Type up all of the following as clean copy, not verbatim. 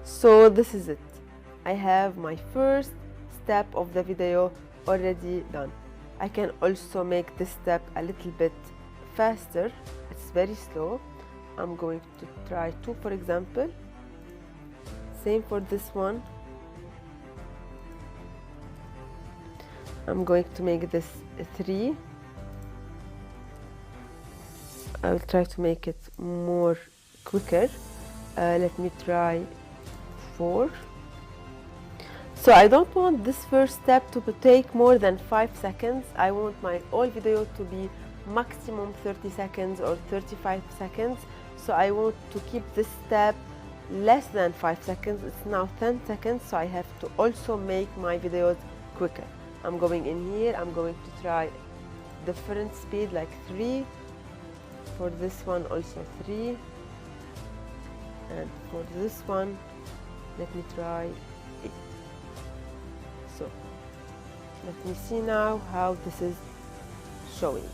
So this is it. I have my first step of the video already done. I can also make this step a little bit faster. It's very slow. I'm going to try 2, for example. Same for this one. I'm going to make this 3. I will try to make it more quicker. Let me try 4. So I don't want this first step to take more than 5 seconds. I want my whole video to be maximum 30 seconds or 35 seconds. So I want to keep this step less than 5 seconds. It's now 10 seconds, so I have to also make my videos quicker. I'm going in here, I'm going to try different speed like 3. For this one also 3. And for this one, let me try 8. So let me see now how this is showing.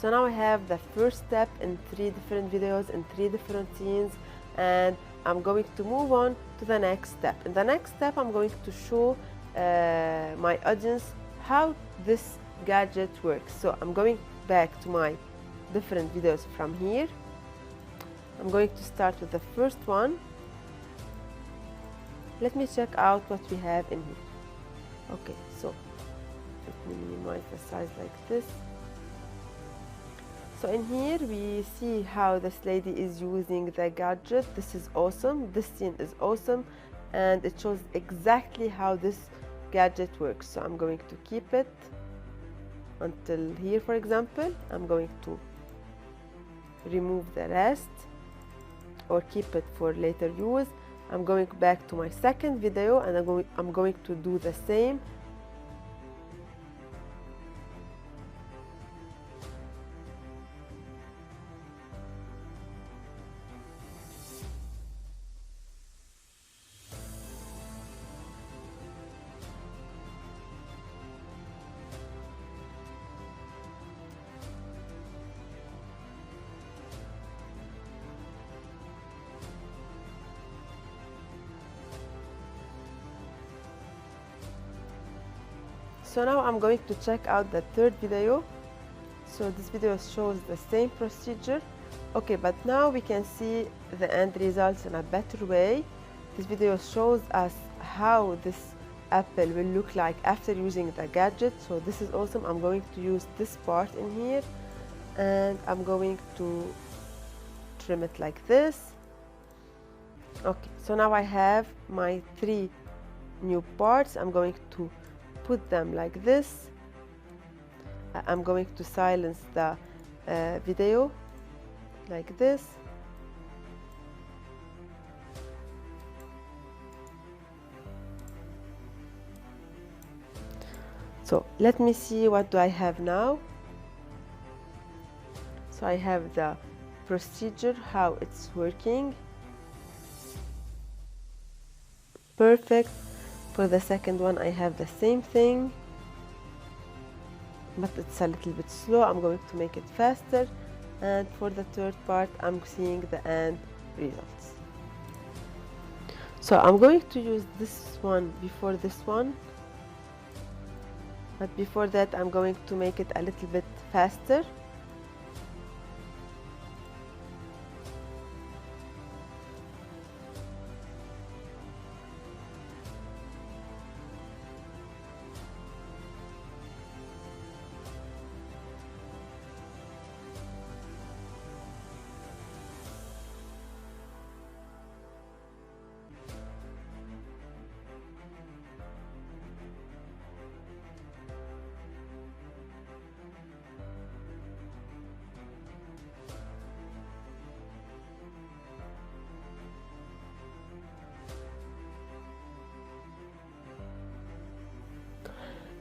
So now I have the first step in 3 different videos in 3 different scenes, and I'm going to move on to the next step. In the next step, I'm going to show my audience how this gadget works. So I'm going back to my different videos from here. I'm going to start with the first one. Let me check out what we have in here. Okay, so let me minimize the size like this. So in here we see how this lady is using the gadget. This is awesome. This scene is awesome, and it shows exactly how this gadget works. So I'm going to keep it until here, for example. I'm going to remove the rest or keep it for later use. I'm going back to my second video, and I'm going to do the same. So now I'm going to check out the third video. So this video shows the same procedure. Okay, but now we can see the end results in a better way. This video shows us how this apple will look like after using the gadget. So this is awesome. I'm going to use this part in here, and I'm going to trim it like this. Okay, so now I have my 3 new parts. I'm going to put them like this. I'm going to silence the video like this. So let me see, what do I have now? So I have the procedure, how it's working. Perfect. For the second one, I have the same thing, but it's a little bit slow. I'm going to make it faster. And for the third part, I'm seeing the end results. So I'm going to use this one before this one, but before that, I'm going to make it a little bit faster.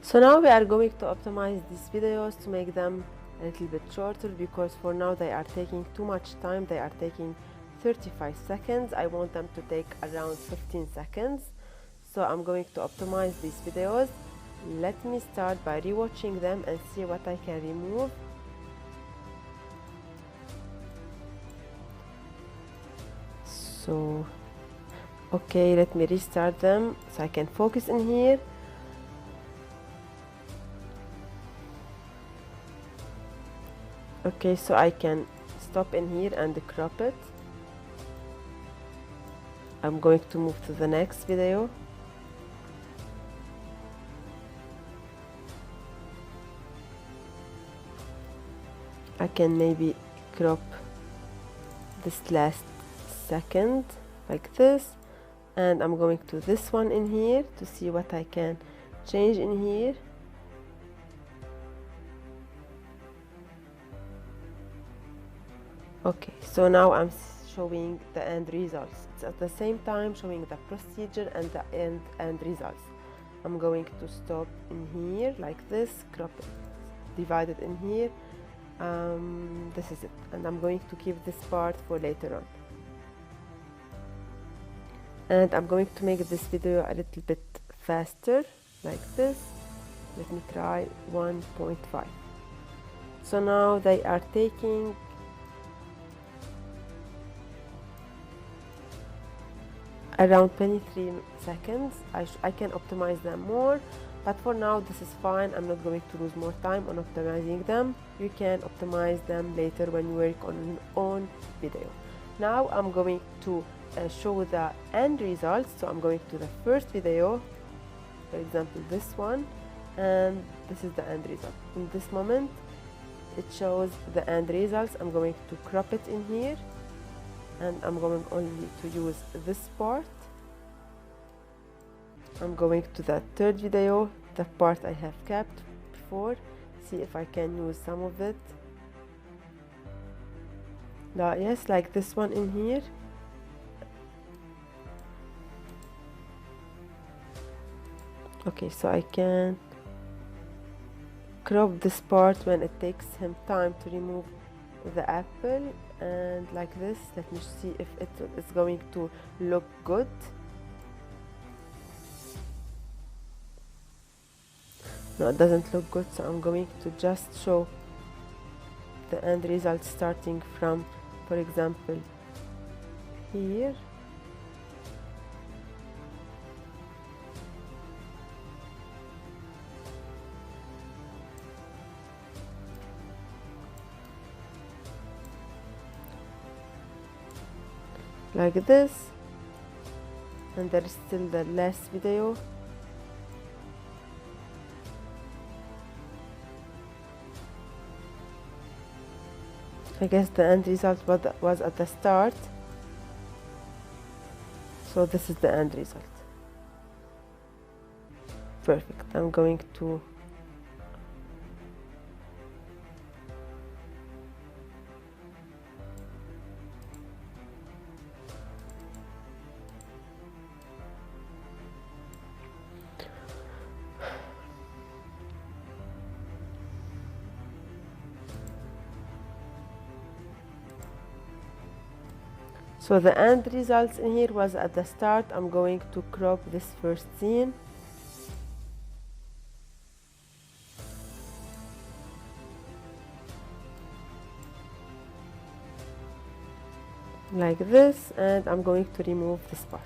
So now we are going to optimize these videos to make them a little bit shorter, because for now they are taking too much time. They are taking 35 seconds. I want them to take around 15 seconds. So I'm going to optimize these videos. Let me start by rewatching them and see what I can remove. So, okay, let me restart them so I can focus in here. Okay, so I can stop in here and crop it. I'm going to move to the next video. I can maybe crop this last second like this, and I'm going to this one in here to see what I can change in here. Okay, so now I'm showing the end results. It's at the same time showing the procedure and the end results. I'm going to stop in here like this, crop it, divide it in here. This is it, and I'm going to keep this part for later on. And I'm going to make this video a little bit faster like this. Let me try 1.5. So now they are taking around 23 seconds. I can optimize them more, but for now this is fine. I'm not going to lose more time on optimizing them. You can optimize them later when you work on your own video. Now I'm going to show the end results. So I'm going to the first video, for example this one, and this is the end result. In this moment it shows the end results. I'm going to crop it in here, and I'm going only to use this part. I'm going to the third video, the part I have kept before, see if I can use some of it. Yes, like this one in here. Okay, so I can crop this part when it takes him time to remove the apple, and like this. Let me see if it is going to look good. No, it doesn't look good, so I'm going to just show the end result starting from, for example, here. Like this, and there is still the last video. I guess the end result was at the start, so this is the end result. Perfect. I'm going to so the end results in here was at the start. I'm going to crop this first scene. Like this, and I'm going to remove this part.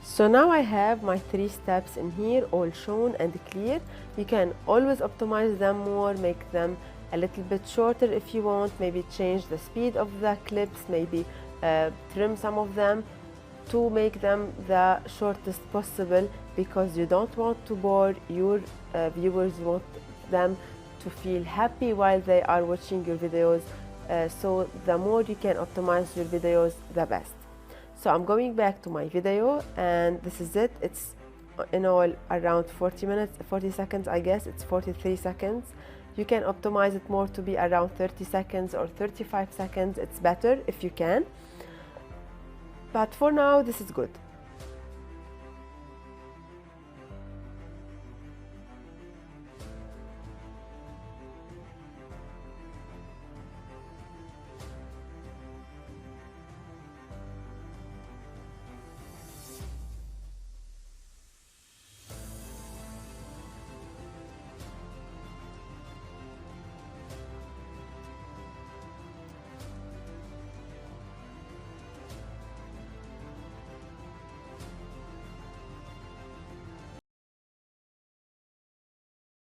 So now I have my 3 steps in here all shown and clear. You can always optimize them more, make them a little bit shorter if you want, maybe change the speed of the clips, maybe trim some of them to make them the shortest possible, because you don't want to bore your viewers. You want them to feel happy while they are watching your videos, so the more you can optimize your videos, the best. So I'm going back to my video, and this is it. It's in all around 40 seconds, I guess. It's 43 seconds. You can optimize it more to be around 30 seconds or 35 seconds. It's better if you can. But for now, this is good.